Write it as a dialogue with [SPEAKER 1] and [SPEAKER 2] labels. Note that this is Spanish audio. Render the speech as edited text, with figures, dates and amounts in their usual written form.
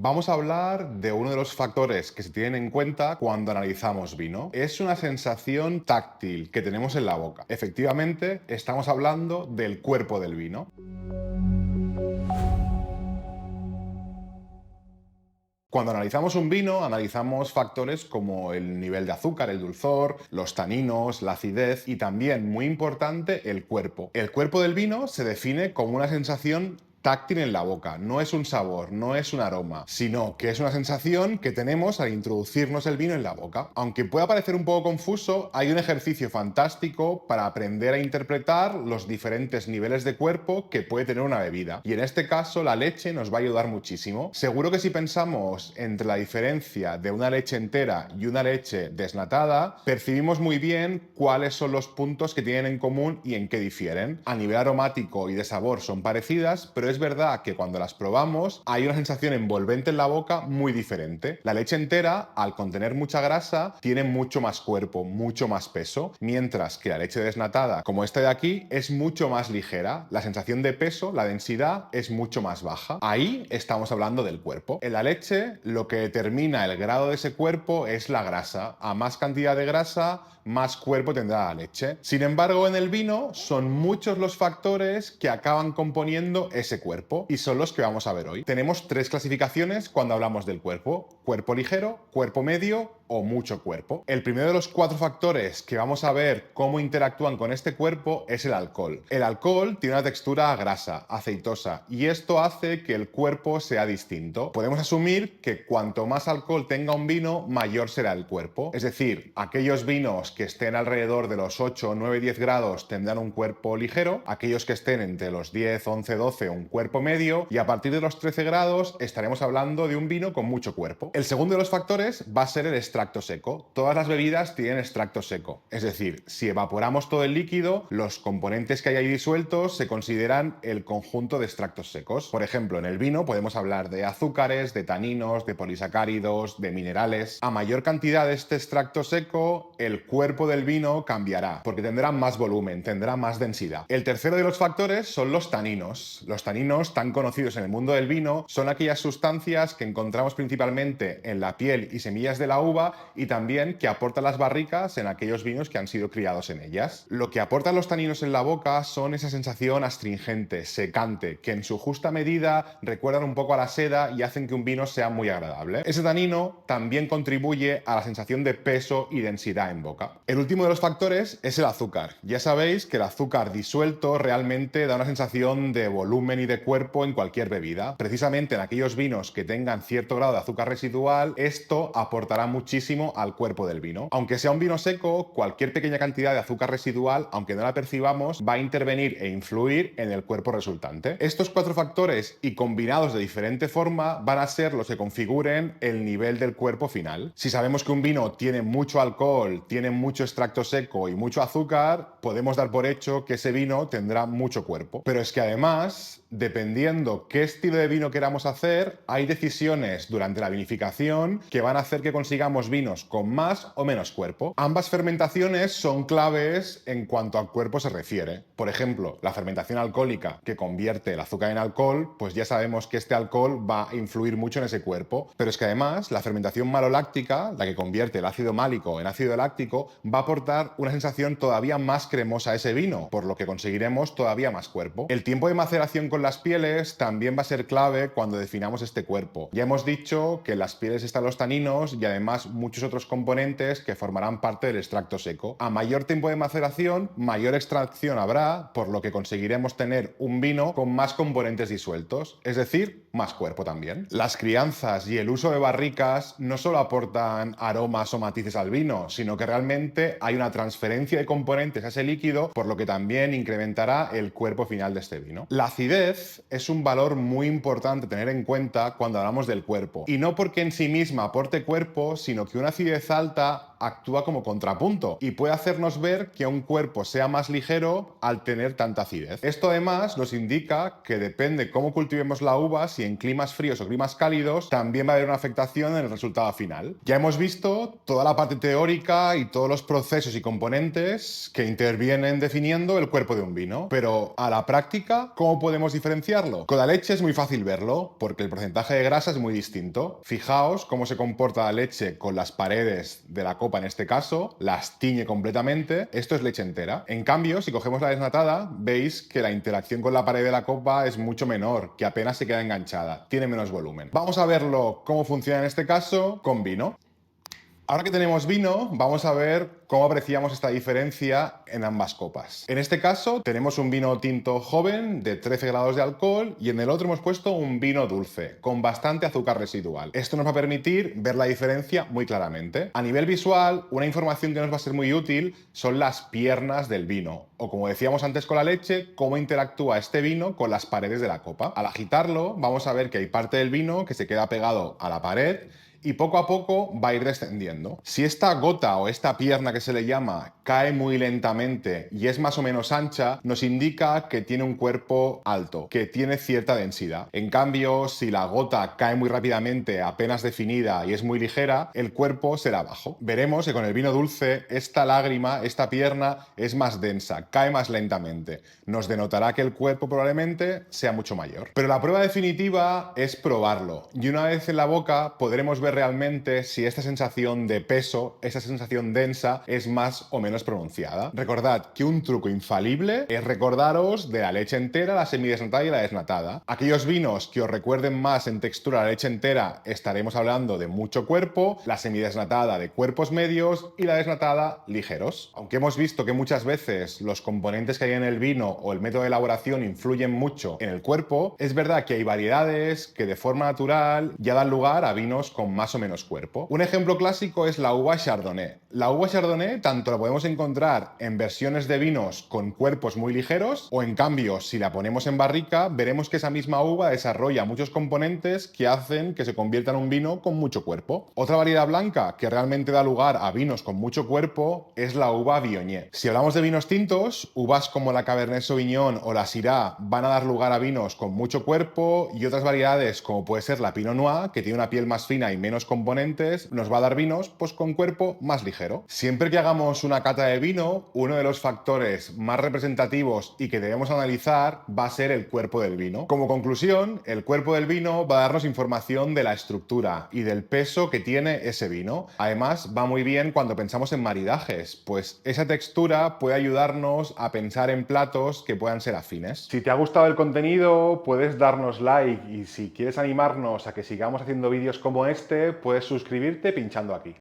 [SPEAKER 1] Vamos a hablar de uno de los factores que se tienen en cuenta cuando analizamos vino. Es una sensación táctil que tenemos en la boca. Efectivamente, estamos hablando del cuerpo del vino. Cuando analizamos un vino, analizamos factores como el nivel de azúcar, el dulzor, los taninos, la acidez y también, muy importante, el cuerpo. El cuerpo del vino se define como una sensación táctil en la boca. No es un sabor, no es un aroma, sino que es una sensación que tenemos al introducirnos el vino en la boca. Aunque pueda parecer un poco confuso, hay un ejercicio fantástico para aprender a interpretar los diferentes niveles de cuerpo que puede tener una bebida. Y en este caso, la leche nos va a ayudar muchísimo. Seguro que si pensamos entre la diferencia de una leche entera y una leche desnatada, percibimos muy bien cuáles son los puntos que tienen en común y en qué difieren. A nivel aromático y de sabor son parecidas, pero es verdad que cuando las probamos hay una sensación envolvente en la boca muy diferente. La leche entera, al contener mucha grasa, tiene mucho más cuerpo, mucho más peso, mientras que la leche desnatada, como esta de aquí, es mucho más ligera. La sensación de peso, la densidad, es mucho más baja. Ahí estamos hablando del cuerpo. En la leche, lo que determina el grado de ese cuerpo es la grasa. A más cantidad de grasa, más cuerpo tendrá la leche. Sin embargo, en el vino son muchos los factores que acaban componiendo ese cuerpo y son los que vamos a ver hoy. Tenemos tres clasificaciones cuando hablamos del cuerpo: cuerpo ligero, cuerpo medio o mucho cuerpo. El primero de los cuatro factores que vamos a ver cómo interactúan con este cuerpo es el alcohol. El alcohol tiene una textura grasa, aceitosa, y esto hace que el cuerpo sea distinto. Podemos asumir que cuanto más alcohol tenga un vino, mayor será el cuerpo. Es decir, aquellos vinos que estén alrededor de los 8, 9, 10 grados tendrán un cuerpo ligero, aquellos que estén entre los 10, 11, 12 un cuerpo medio, y a partir de los 13 grados estaremos hablando de un vino con mucho cuerpo. El segundo de los factores va a ser el extracto seco. Todas las bebidas tienen extracto seco, es decir, si evaporamos todo el líquido, los componentes que hay ahí disueltos se consideran el conjunto de extractos secos. Por ejemplo, en el vino podemos hablar de azúcares, de taninos, de polisacáridos, de minerales. A mayor cantidad de este extracto seco, el cuerpo del vino cambiará, porque tendrá más volumen, tendrá más densidad. El tercero de los factores son los taninos. Los taninos, tan conocidos en el mundo del vino, son aquellas sustancias que encontramos principalmente en la piel y semillas de la uva y también que aportan las barricas en aquellos vinos que han sido criados en ellas. Lo que aportan los taninos en la boca son esa sensación astringente, secante, que en su justa medida recuerdan un poco a la seda y hacen que un vino sea muy agradable. Ese tanino también contribuye a la sensación de peso y densidad en boca. El último de los factores es el azúcar. Ya sabéis que el azúcar disuelto realmente da una sensación de volumen y de cuerpo en cualquier bebida. Precisamente en aquellos vinos que tengan cierto grado de azúcar residual, esto aportará muchísimo al cuerpo del vino. Aunque sea un vino seco, cualquier pequeña cantidad de azúcar residual, aunque no la percibamos, va a intervenir e influir en el cuerpo resultante. Estos cuatro factores, y combinados de diferente forma, van a ser los que configuren el nivel del cuerpo final. Si sabemos que un vino tiene mucho alcohol, tiene mucho extracto seco y mucho azúcar, podemos dar por hecho que ese vino tendrá mucho cuerpo. Pero es que además, dependiendo qué estilo de vino queramos hacer, hay decisiones durante la vinificación que van a hacer que consigamos vinos con más o menos cuerpo. Ambas fermentaciones son claves en cuanto al cuerpo se refiere. Por ejemplo, la fermentación alcohólica, que convierte el azúcar en alcohol, pues ya sabemos que este alcohol va a influir mucho en ese cuerpo. Pero es que además, la fermentación maloláctica, la que convierte el ácido málico en ácido láctico, va a aportar una sensación todavía más cremosa a ese vino, por lo que conseguiremos todavía más cuerpo. El tiempo de maceración con las pieles también va a ser clave cuando definamos este cuerpo. Ya hemos dicho que en las pieles están los taninos y además muchos otros componentes que formarán parte del extracto seco. A mayor tiempo de maceración, mayor extracción habrá, por lo que conseguiremos tener un vino con más componentes disueltos, es decir, más cuerpo también. Las crianzas y el uso de barricas no solo aportan aromas o matices al vino, sino que realmente hay una transferencia de componentes a ese líquido, por lo que también incrementará el cuerpo final de este vino. La acidez es un valor muy importante a tener en cuenta cuando hablamos del cuerpo, y no porque en sí misma aporte cuerpo, sino que una acidez alta actúa como contrapunto y puede hacernos ver que un cuerpo sea más ligero al tener tanta acidez. Esto además nos indica que depende cómo cultivemos la uva, si en climas fríos o climas cálidos, también va a haber una afectación en el resultado final. Ya hemos visto toda la parte teórica y todos los procesos y componentes que intervienen definiendo el cuerpo de un vino, pero a la práctica, ¿cómo podemos diferenciarlo? Con la leche es muy fácil verlo, porque el porcentaje de grasa es muy distinto. Fijaos cómo se comporta la leche con las paredes de la copa en este caso, las tiñe completamente, esto es leche entera. En cambio, si cogemos la desnatada, veis que la interacción con la pared de la copa es mucho menor, que apenas se queda enganchada, tiene menos volumen. Vamos a verlo cómo funciona en este caso con vino. Ahora que tenemos vino, vamos a ver cómo apreciamos esta diferencia en ambas copas. En este caso tenemos un vino tinto joven de 13 grados de alcohol y en el otro hemos puesto un vino dulce, con bastante azúcar residual. Esto nos va a permitir ver la diferencia muy claramente. A nivel visual, una información que nos va a ser muy útil son las piernas del vino, o como decíamos antes con la leche, cómo interactúa este vino con las paredes de la copa. Al agitarlo, vamos a ver que hay parte del vino que se queda pegado a la pared y poco a poco va a ir descendiendo. Si esta gota o esta pierna que se le llama cae muy lentamente y es más o menos ancha, nos indica que tiene un cuerpo alto, que tiene cierta densidad. En cambio, si la gota cae muy rápidamente, apenas definida y es muy ligera, el cuerpo será bajo. Veremos que con el vino dulce esta lágrima, esta pierna es más densa, cae más lentamente. Nos denotará que el cuerpo probablemente sea mucho mayor. Pero la prueba definitiva es probarlo y una vez en la boca podremos ver realmente si esta sensación de peso, esa sensación densa, es más o menos pronunciada. Recordad que un truco infalible es recordaros de la leche entera, la semidesnatada y la desnatada. Aquellos vinos que os recuerden más en textura la leche entera, estaremos hablando de mucho cuerpo, la semidesnatada de cuerpos medios y la desnatada ligeros. Aunque hemos visto que muchas veces los componentes que hay en el vino o el método de elaboración influyen mucho en el cuerpo, es verdad que hay variedades que de forma natural ya dan lugar a vinos con más o menos cuerpo. Un ejemplo clásico es la uva Chardonnay. La uva Chardonnay tanto la podemos encontrar en versiones de vinos con cuerpos muy ligeros o en cambio si la ponemos en barrica veremos que esa misma uva desarrolla muchos componentes que hacen que se convierta en un vino con mucho cuerpo. Otra variedad blanca que realmente da lugar a vinos con mucho cuerpo es la uva Viognier. Si hablamos de vinos tintos, uvas como la Cabernet Sauvignon o la Syrah van a dar lugar a vinos con mucho cuerpo y otras variedades como puede ser la Pinot Noir, que tiene una piel más fina y menos componentes, nos va a dar vinos pues con cuerpo más ligero. Siempre que hagamos una cata de vino, uno de los factores más representativos y que debemos analizar va a ser el cuerpo del vino. Como conclusión, el cuerpo del vino va a darnos información de la estructura y del peso que tiene ese vino. Además, va muy bien cuando pensamos en maridajes, pues esa textura puede ayudarnos a pensar en platos que puedan ser afines. Si te ha gustado el contenido, puedes darnos like y si quieres animarnos a que sigamos haciendo vídeos como este, puedes suscribirte pinchando aquí.